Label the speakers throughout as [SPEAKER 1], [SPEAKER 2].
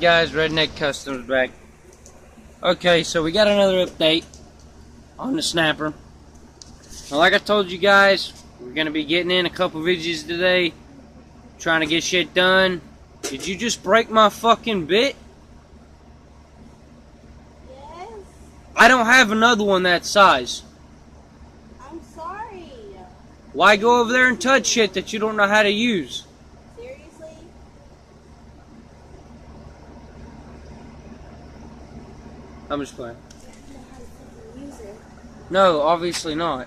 [SPEAKER 1] Guys, Redneck Customs back. Okay, so we got another update on the snapper. Now, like I told you guys, we're going to be getting in a couple videos today, trying to get shit done. Did you just break my fucking bit?
[SPEAKER 2] Yes.
[SPEAKER 1] I don't have another one that size.
[SPEAKER 2] I'm sorry.
[SPEAKER 1] Why go over there and touch shit that you don't know how to use?
[SPEAKER 2] Seriously?
[SPEAKER 1] I'm just playing.
[SPEAKER 2] I don't know how to fucking use it.
[SPEAKER 1] No, obviously not.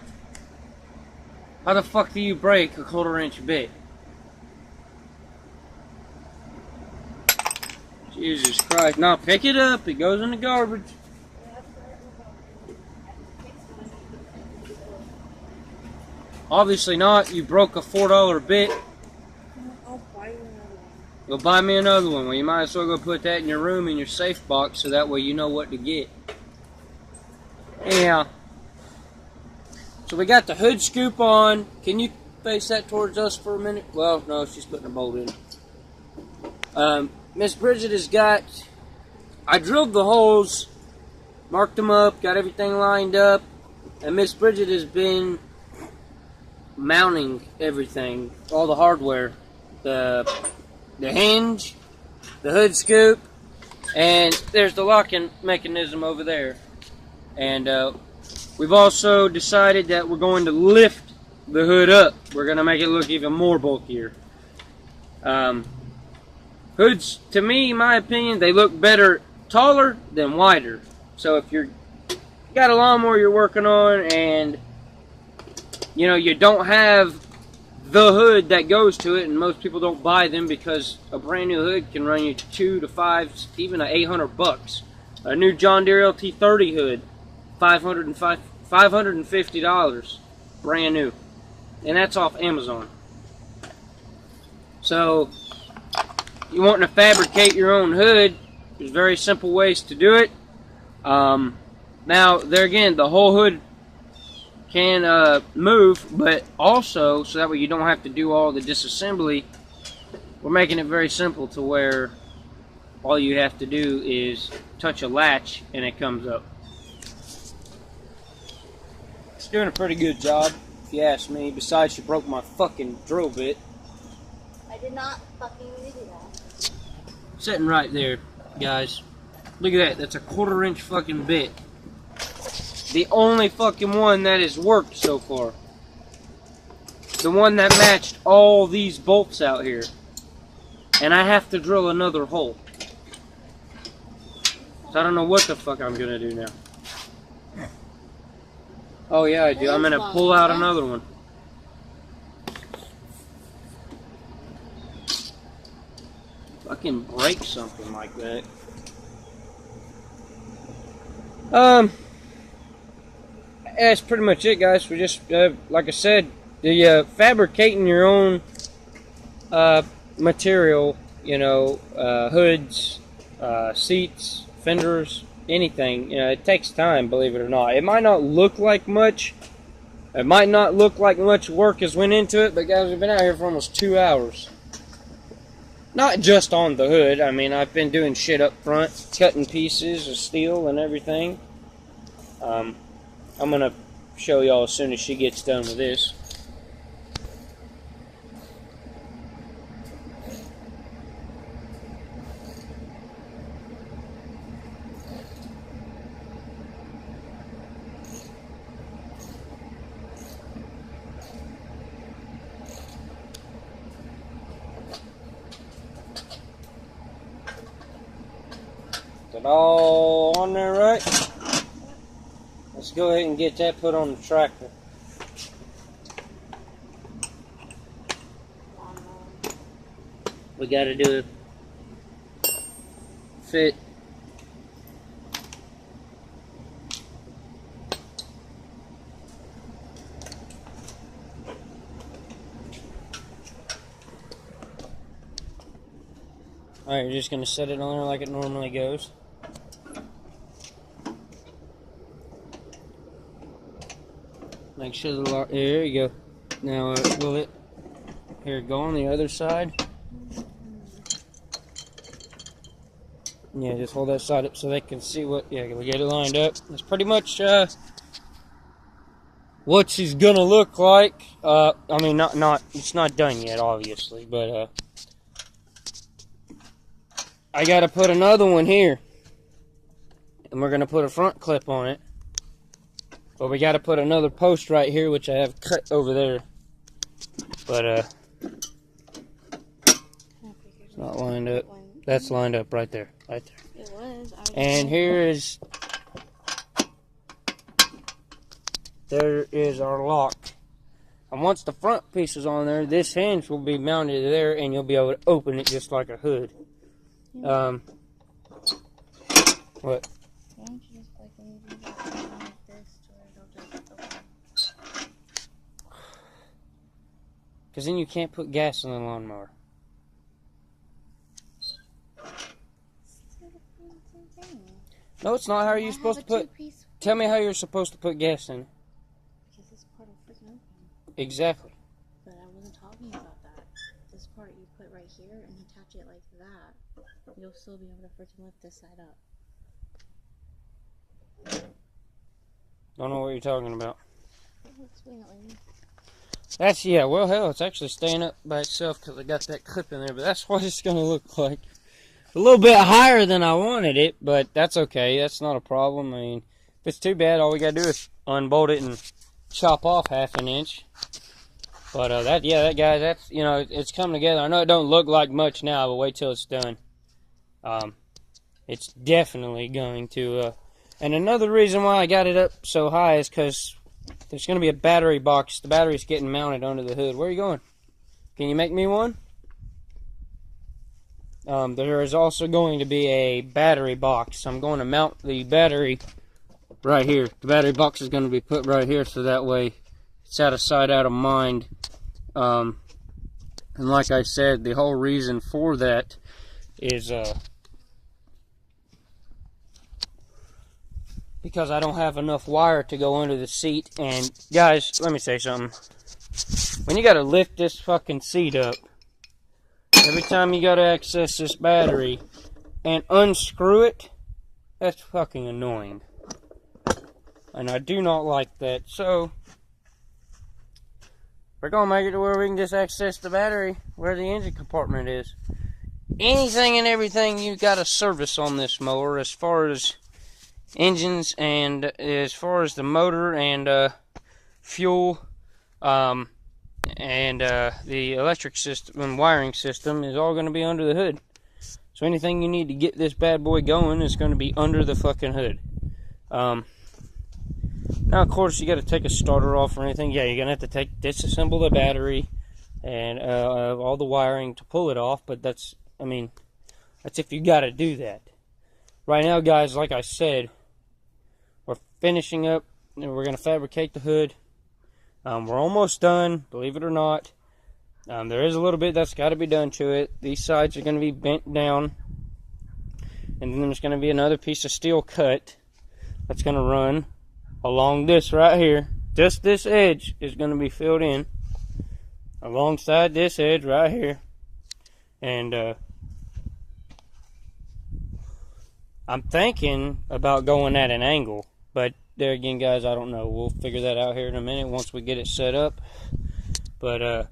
[SPEAKER 1] How the fuck do you break a 1/4 inch bit? Jesus Christ. Now pick it up. It goes in the garbage. Obviously not. You broke a $4 bit.
[SPEAKER 2] I'll buy you another one.
[SPEAKER 1] You'll buy me another one. Well, you might as well go put that in your room in your safe box so that way you know what to get. Anyhow. So we got the hood scoop on. Can you face that towards us for a minute? Well, no, she's putting a bolt in. Miss Bridget has got... I drilled the holes, marked them up, got everything lined up, and Miss Bridget has been mounting everything, all the hardware, the hinge, the hood scoop, and there's the locking mechanism over there. And we've also decided that we're going to lift the hood up. We're going to make it look even more bulkier. Hoods, to me, in my opinion, they look better taller than wider. So if you're got a lawnmower you're working on and you know you don't have the hood that goes to it, and most people don't buy them because a brand new hood can run you $2 to $5, even $800. A new John Deere LT30 hood, $550, brand new, and that's off Amazon. So you want to fabricate your own hood, there's very simple ways to do it. Now, there again, the whole hood can move, but also, so that way you don't have to do all the disassembly, we're making it very simple to where all you have to do is touch a latch and it comes up. It's doing a pretty good job, if you ask me, besides she broke my fucking drill bit.
[SPEAKER 2] I did not fucking do that.
[SPEAKER 1] Sitting right there, guys. Look at that. That's a 1/4 inch fucking bit. The only fucking one that has worked so far. The one that matched all these bolts out here. And I have to drill another hole. So I don't know what the fuck I'm gonna do now. Oh yeah, I do. I'm gonna pull out another one. Fucking break something like that. That's pretty much it, guys. We just, like I said, the fabricating your own material, you know, hoods, seats, fenders, anything, you know, it takes time, believe it or not. It might not look like much. It might not look like much work has went into it, but guys, we've been out here for almost 2 hours. Not just on the hood. I mean, I've been doing shit up front, cutting pieces of steel and everything. I'm going to show y'all as soon as she gets done with this. Is it all on there right? Let's go ahead and get that put on the tractor. We got to do a fit. Alright, you're just going to set it on there like it normally goes. Make sure the lock, there you go. Now, will it, here, go on the other side. Yeah, just hold that side up so they can see what. Yeah, we get it lined up. That's pretty much what she's gonna look like. I mean, not. It's not done yet, obviously, but I gotta put another one here, and we're gonna put a front clip on it. But we gotta put another post right here, which I have cut over there. But it's not lined up. That's lined up right there, right there.
[SPEAKER 2] It was.
[SPEAKER 1] And there is our lock. And once the front piece is on there, this hinge will be mounted there, and you'll be able to open it just like a hood.
[SPEAKER 2] Yeah.
[SPEAKER 1] What?
[SPEAKER 2] Why don't you just like this to where it'll just open?
[SPEAKER 1] Because then you can't put gas in the lawnmower. No, it's not. How are you supposed to put... Tell me how you're supposed to put gas in.
[SPEAKER 2] Because this part will freaking open.
[SPEAKER 1] Exactly.
[SPEAKER 2] But I wasn't talking about that. This part you put right here and attach it like that. You'll still be able to freaking lift this side up.
[SPEAKER 1] Don't know what you're talking about.
[SPEAKER 2] I'll explain it later.
[SPEAKER 1] That's, yeah, well, hell, it's actually staying up by itself because I got that clip in there. But that's what it's going to look like. A little bit higher than I wanted it, but that's okay. That's not a problem. I mean, if it's too bad, all we got to do is unbolt it and chop off half an inch. But that guy, that's, you know, it's coming together. I know it don't look like much now, but wait till it's done. It's definitely going to. And another reason why I got it up so high is because there's going to be a battery box. The battery's getting mounted under the hood. Where are you going? Can you make me one? There is also going to be a battery box. I'm going to mount the battery right here. The battery box is going to be put right here, so that way it's out of sight, out of mind. And like I said, the whole reason for that is because I don't have enough wire to go under the seat. And guys, let me say something. When you got to lift this fucking seat up, every time you got to access this battery and unscrew it, that's fucking annoying. And I do not like that. So, we're going to make it to where we can just access the battery where the engine compartment is. Anything and everything you got to service on this mower as far as engines and as far as the motor and fuel and the electric system and wiring system is all going to be under the hood. So anything you need to get this bad boy going is going to be under the fucking hood. Now, of course, you got to take a starter off or anything. Yeah, you're going to have to disassemble the battery and all the wiring to pull it off. But that's, I mean, that's if you got to do that. Right now, guys, like I said, we're finishing up and we're going to fabricate the hood. We're almost done, believe it or not. There is a little bit that's got to be done to it. These sides are going to be bent down. And then there's going to be another piece of steel cut that's going to run along this right here. Just this edge is going to be filled in alongside this edge right here. And I'm thinking about going at an angle. But there again, guys, I don't know. We'll figure that out here in a minute once we get it set up. But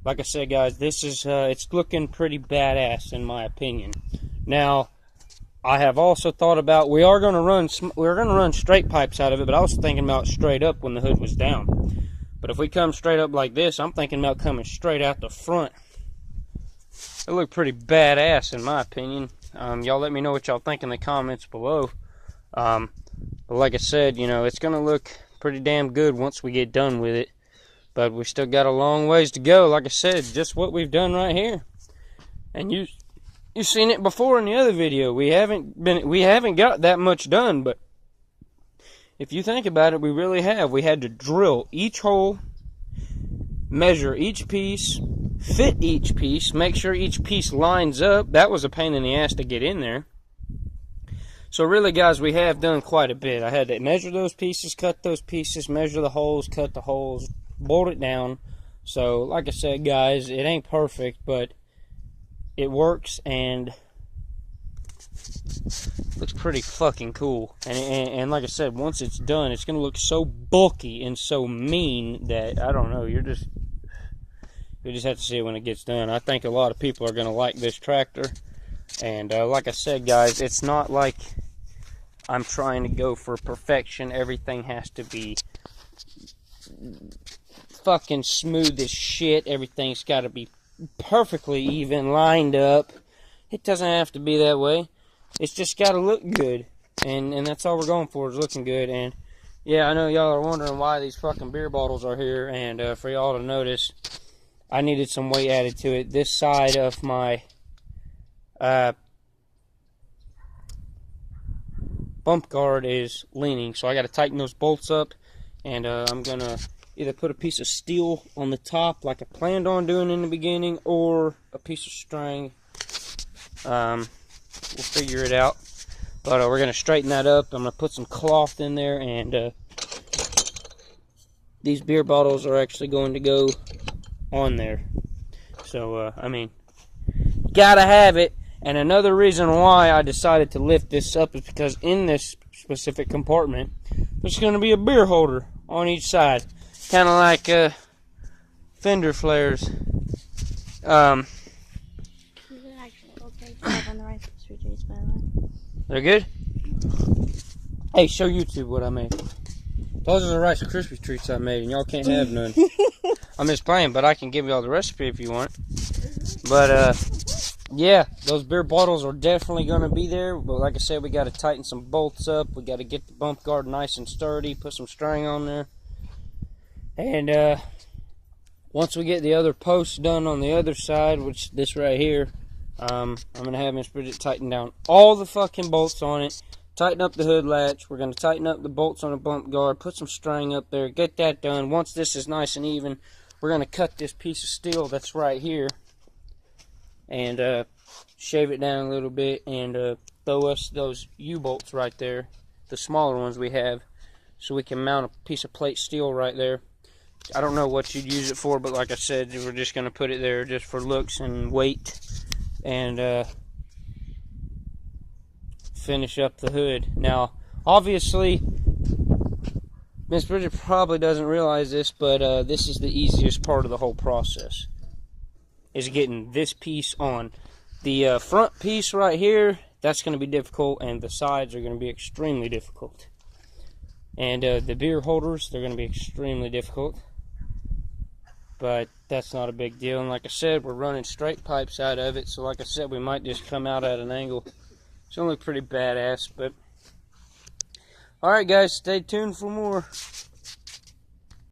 [SPEAKER 1] like I said, guys, this is it's looking pretty badass in my opinion. Now, I have also thought about we're going to run straight pipes out of it, but I was thinking about straight up when the hood was down. But if we come straight up like this, I'm thinking about coming straight out the front. It look pretty badass in my opinion. Y'all let me know what y'all think in the comments below. But like I said, you know, it's going to look pretty damn good once we get done with it. But we still got a long ways to go. Like I said, just what we've done right here. And you've seen it before in the other video. We haven't got that much done, but if you think about it, we really have. We had to drill each hole, measure each piece, fit each piece, make sure each piece lines up. That was a pain in the ass to get in there. So really, guys, we have done quite a bit. I had to measure those pieces, cut those pieces, measure the holes, cut the holes, bolt it down. So, like I said, guys, it ain't perfect, but it works, and Looks pretty fucking cool. And like I said, once it's done, it's going to look so bulky and so mean that, I don't know, you just have to see it when it gets done. I think a lot of people are going to like this tractor. And like I said, guys, it's not like I'm trying to go for perfection. Everything has to be fucking smooth as shit. Everything's got to be perfectly even, lined up. It doesn't have to be that way. It's just got to look good. And that's all we're going for, is looking good. And yeah, I know y'all are wondering why these fucking beer bottles are here. And for y'all to notice, I needed some weight added to it. This side of my bump guard is leaning, so I got to tighten those bolts up. And I'm going to either put a piece of steel on the top like I planned on doing in the beginning, or a piece of string. We'll figure it out. But we're going to straighten that up. I'm going to put some cloth in there, and these beer bottles are actually going to go on there. So, I mean, gotta have it. And another reason why I decided to lift this up is because in this specific compartment, there's going to be a beer holder on each side. Kind of like fender flares.
[SPEAKER 2] These are actually okay to have on the Rice Krispie treats, by the way.
[SPEAKER 1] They're good? Hey, show YouTube what I made. Those are the Rice Krispie treats I made, and y'all can't have none. I'm just playing, but I can give y'all the recipe if you want. But, yeah, those beer bottles are definitely going to be there. But like I said, we got to tighten some bolts up. We got to get the bump guard nice and sturdy, put some string on there. And once we get the other posts done on the other side, which this right here, I'm going to have Miss Bridget tighten down all the fucking bolts on it. Tighten up the hood latch. We're going to tighten up the bolts on the bump guard. Put some string up there. Get that done. Once this is nice and even, we're going to cut this piece of steel that's right here. And shave it down a little bit. And throw us those U-bolts right there. The smaller ones we have. So we can mount a piece of plate steel right there. I don't know what you'd use it for, but like I said, we're just going to put it there just for looks and weight. And finish up the hood. Now, obviously, Miss Bridget probably doesn't realize this, but this is the easiest part of the whole process, is getting this piece on. The front piece right here, that's going to be difficult, and the sides are going to be extremely difficult. And the beer holders, they're going to be extremely difficult. But that's not a big deal. And like I said, we're running straight pipes out of it. So like I said, we might just come out at an angle. It's going to look pretty badass. But alright guys, stay tuned for more.